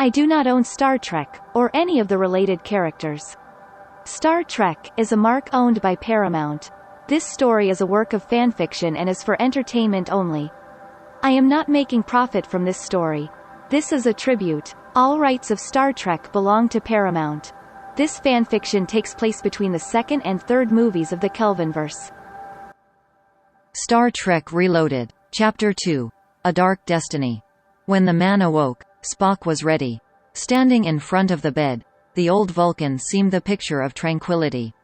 I do not own Star Trek, or any of the related characters. Star Trek is a mark owned by Paramount. This story is a work of fanfiction and is for entertainment only. I am not making profit from this story. This is a tribute. All rights of Star Trek belong to Paramount. This fanfiction takes place between the second and third movies of the Kelvinverse. Star Trek Reloaded, Chapter 2. A Dark Destiny. When the man awoke, Spock was ready. Standing in front of the bed, the old Vulcan seemed the picture of tranquility.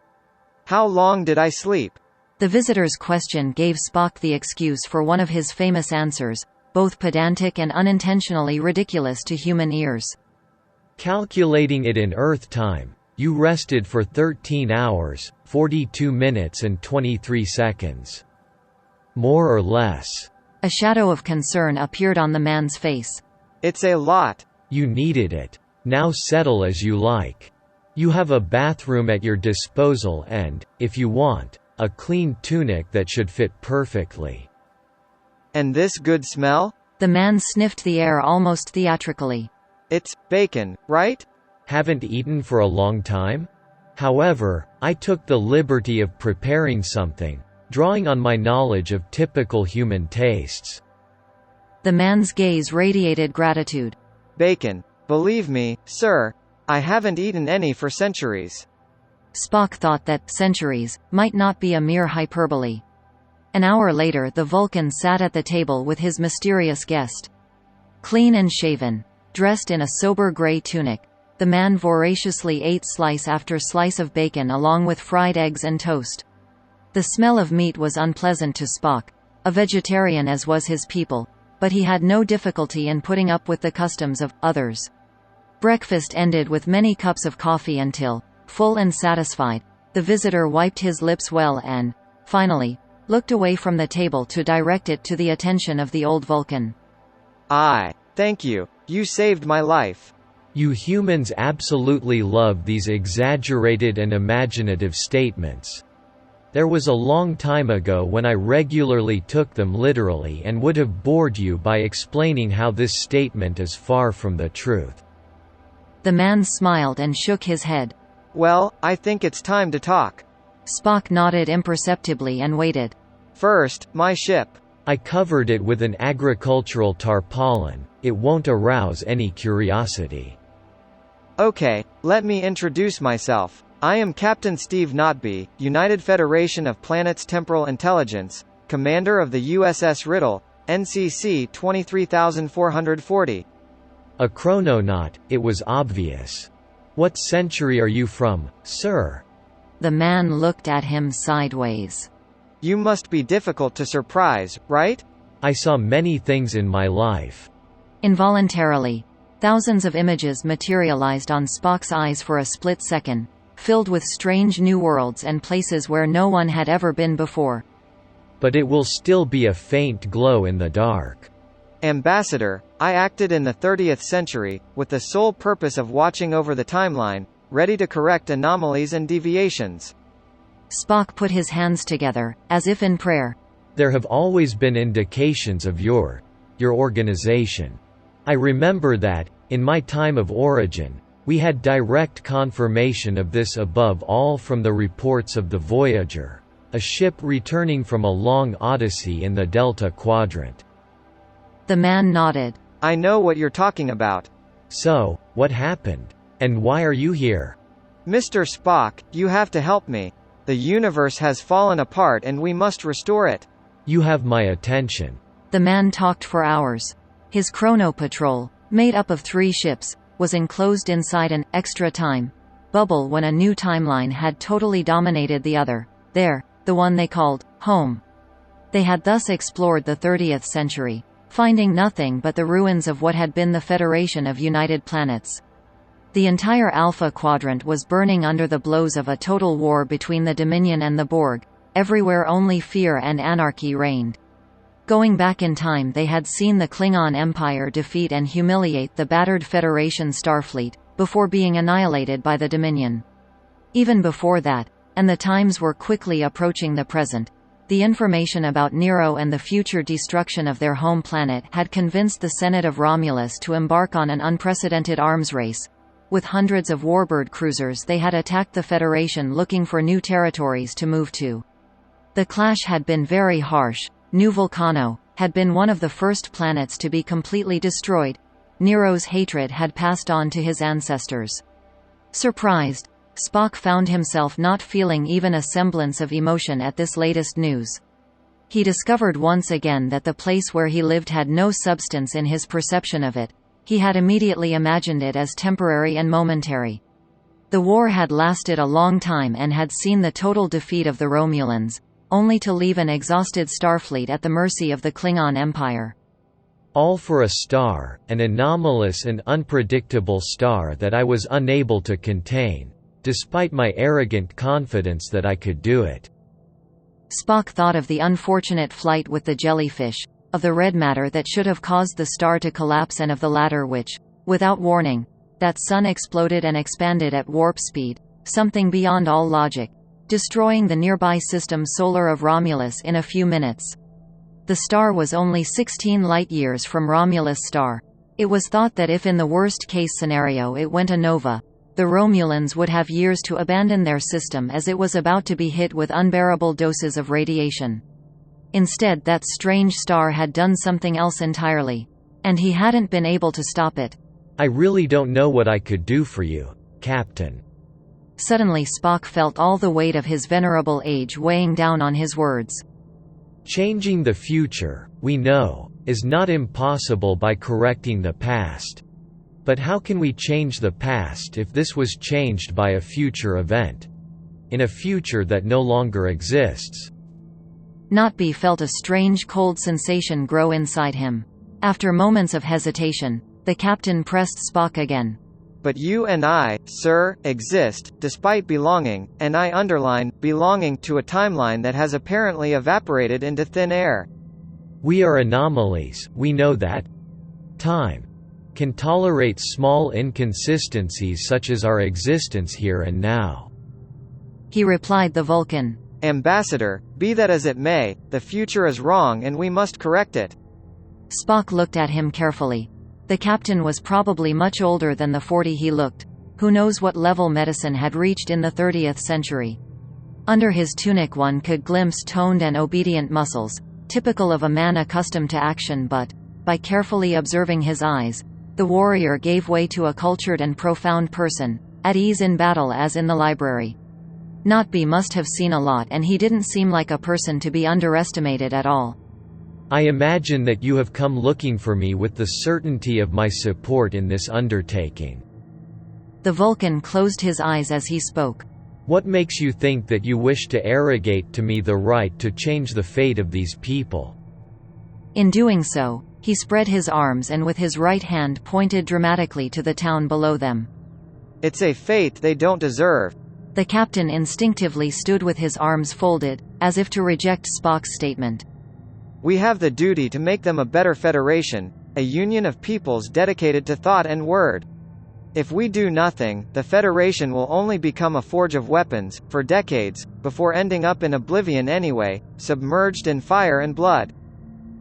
How long did I sleep? The visitor's question gave Spock the excuse for one of his famous answers, both pedantic and unintentionally ridiculous to human ears. Calculating it in Earth time, you rested for 13 hours, 42 minutes and 23 seconds. More or less. A shadow of concern appeared on the man's face. It's a lot. You needed it. Now settle as you like. You have a bathroom at your disposal and, if you want, a clean tunic that should fit perfectly. And this good smell? The man sniffed the air almost theatrically. It's bacon, right? Haven't eaten for a long time? However, I took the liberty of preparing something, drawing on my knowledge of typical human tastes. The man's gaze radiated gratitude. Bacon. Believe me, sir, I haven't eaten any for centuries. Spock thought that centuries might not be a mere hyperbole. An hour later, the Vulcan sat at the table with his mysterious guest. Clean and shaven, dressed in a sober gray tunic, the man voraciously ate slice after slice of bacon along with fried eggs and toast. The smell of meat was unpleasant to Spock, a vegetarian as was his people, but he had no difficulty in putting up with the customs of others. Breakfast ended with many cups of coffee until, full and satisfied, the visitor wiped his lips well and, finally, looked away from the table to direct it to the attention of the old Vulcan. Thank you. You saved my life. You humans absolutely love these exaggerated and imaginative statements. There was a long time ago when I regularly took them literally and would have bored you by explaining how this statement is far from the truth. The man smiled and shook his head. Well, I think it's time to talk. Spock nodded imperceptibly and waited. First, my ship. I covered it with an agricultural tarpaulin. It won't arouse any curiosity. Okay, let me introduce myself. I am Captain Steve Notby, United Federation of Planets Temporal Intelligence, commander of the USS Riddle, NCC 23440. A chrononaut, it was obvious. What century are you from, sir? The man looked at him sideways. You must be difficult to surprise, right? I saw many things in my life. Involuntarily, thousands of images materialized on Spock's eyes for a split second, filled with strange new worlds and places where no one had ever been before. But it will still be a faint glow in the dark. Ambassador, I acted in the 30th century, with the sole purpose of watching over the timeline, ready to correct anomalies and deviations. Spock put his hands together, as if in prayer. There have always been indications of your organization. I remember that, in my time of origin, we had direct confirmation of this above all from the reports of the Voyager, a ship returning from a long odyssey in the Delta Quadrant. The man nodded. I know what you're talking about. So, what happened? And why are you here? Mr. Spock, you have to help me. The universe has fallen apart and we must restore it. You have my attention. The man talked for hours. His chrono patrol, made up of 3 ships, was enclosed inside an extra time bubble when a new timeline had totally dominated the other, the one they called home. They had thus explored the 30th century, finding nothing but the ruins of what had been the Federation of United Planets. The entire Alpha Quadrant was burning under the blows of a total war between the Dominion and the Borg. Everywhere only fear and anarchy reigned. Going back in time, they had seen the Klingon Empire defeat and humiliate the battered Federation Starfleet, before being annihilated by the Dominion. Even before that, and the times were quickly approaching the present, The information about Nero and the future destruction of their home planet had convinced the Senate of Romulus to embark on an unprecedented arms race. With hundreds of warbird cruisers, they had attacked the Federation looking for new territories to move to. The clash had been very harsh. New Vulcano had been one of the first planets to be completely destroyed. Nero's hatred had passed on to his ancestors. Surprised, Spock found himself not feeling even a semblance of emotion at this latest news. He discovered once again that the place where he lived had no substance in his perception of it. He had immediately imagined it as temporary and momentary. The war had lasted a long time and had seen the total defeat of the Romulans, only to leave an exhausted Starfleet at the mercy of the Klingon Empire. All for a star, an anomalous and unpredictable star that I was unable to contain, despite my arrogant confidence that I could do it. Spock thought of the unfortunate flight with the jellyfish, of the red matter that should have caused the star to collapse, and of the latter which, without warning, that sun exploded and expanded at warp speed, something beyond all logic, destroying the nearby system solar of Romulus in a few minutes. The star was only 16 light-years from Romulus' star. It was thought that if in the worst-case scenario it went a nova, the Romulans would have years to abandon their system as it was about to be hit with unbearable doses of radiation. Instead, that strange star had done something else entirely. And he hadn't been able to stop it. I really don't know what I could do for you, Captain. Suddenly Spock felt all the weight of his venerable age weighing down on his words. Changing the future, we know, is not impossible by correcting the past. But how can we change the past if this was changed by a future event? In a future that no longer exists. Notby felt a strange cold sensation grow inside him. After moments of hesitation, the captain pressed Spock again. But you and I, sir, exist, despite belonging, and I underline, belonging to a timeline that has apparently evaporated into thin air. We are anomalies, we know that. Time can tolerate small inconsistencies such as our existence here and now. He replied the Vulcan. Ambassador, be that as it may, the future is wrong and we must correct it. Spock looked at him carefully. The captain was probably much older than the 40 he looked. Who knows what level medicine had reached in the 30th century. Under his tunic one could glimpse toned and obedient muscles, typical of a man accustomed to action, but, by carefully observing his eyes, the warrior gave way to a cultured and profound person, at ease in battle as in the library. Notby must have seen a lot, and he didn't seem like a person to be underestimated at all. I imagine that you have come looking for me with the certainty of my support in this undertaking. The Vulcan closed his eyes as he spoke. What makes you think that you wish to arrogate to me the right to change the fate of these people? In doing so, he spread his arms and with his right hand pointed dramatically to the town below them. It's a fate they don't deserve. The captain instinctively stood with his arms folded, as if to reject Spock's statement. We have the duty to make them a better federation, a union of peoples dedicated to thought and word. If we do nothing, the Federation will only become a forge of weapons, for decades, before ending up in oblivion anyway, submerged in fire and blood.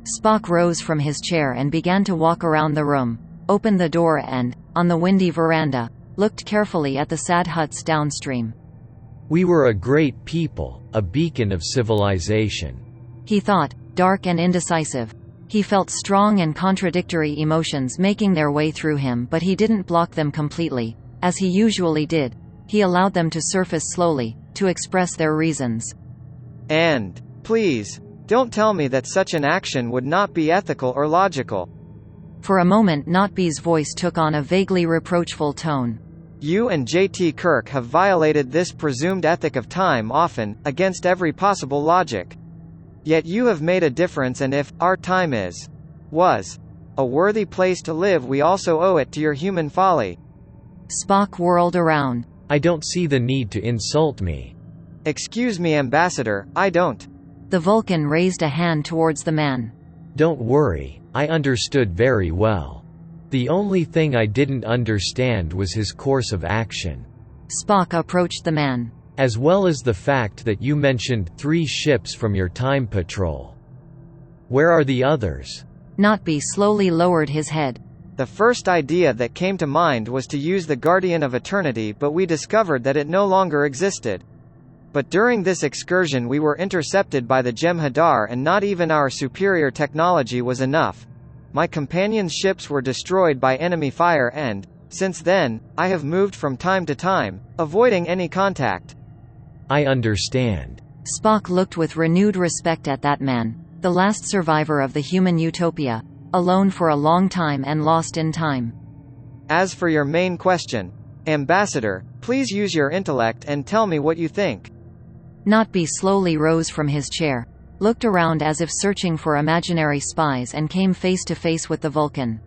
Spock rose from his chair and began to walk around the room, opened the door and, on the windy veranda, looked carefully at the sad huts downstream. We were a great people, a beacon of civilization. He thought, dark and indecisive. He felt strong and contradictory emotions making their way through him, but he didn't block them completely, as he usually did. He allowed them to surface slowly, to express their reasons. And, please, don't tell me that such an action would not be ethical or logical. For a moment Notby's voice took on a vaguely reproachful tone. You and J.T. Kirk have violated this presumed ethic of time often, against every possible logic. Yet you have made a difference, and if our time was a worthy place to live, we also owe it to your human folly. Spock whirled around. I don't see the need to insult me. Excuse me, Ambassador, I don't. The Vulcan raised a hand towards the man. Don't worry, I understood very well. The only thing I didn't understand was his course of action. Spock approached the man. As well as the fact that you mentioned 3 ships from your time patrol. Where are the others? Notby slowly lowered his head. The first idea that came to mind was to use the Guardian of Eternity, but we discovered that it no longer existed. But during this excursion we were intercepted by the Jem'Hadar, and not even our superior technology was enough. My companions' ships were destroyed by enemy fire and, since then, I have moved from time to time, avoiding any contact. I understand. Spock looked with renewed respect at that man, the last survivor of the human utopia, alone for a long time and lost in time. As for your main question, Ambassador, please use your intellect and tell me what you think. Notby slowly rose from his chair, looked around as if searching for imaginary spies, and came face to face with the Vulcan.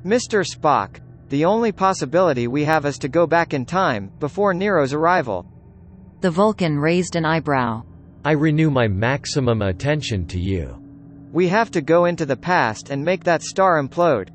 Mr. Spock, the only possibility we have is to go back in time, before Nero's arrival. The Vulcan raised an eyebrow. I renew my maximum attention to you. We have to go into the past and make that star implode.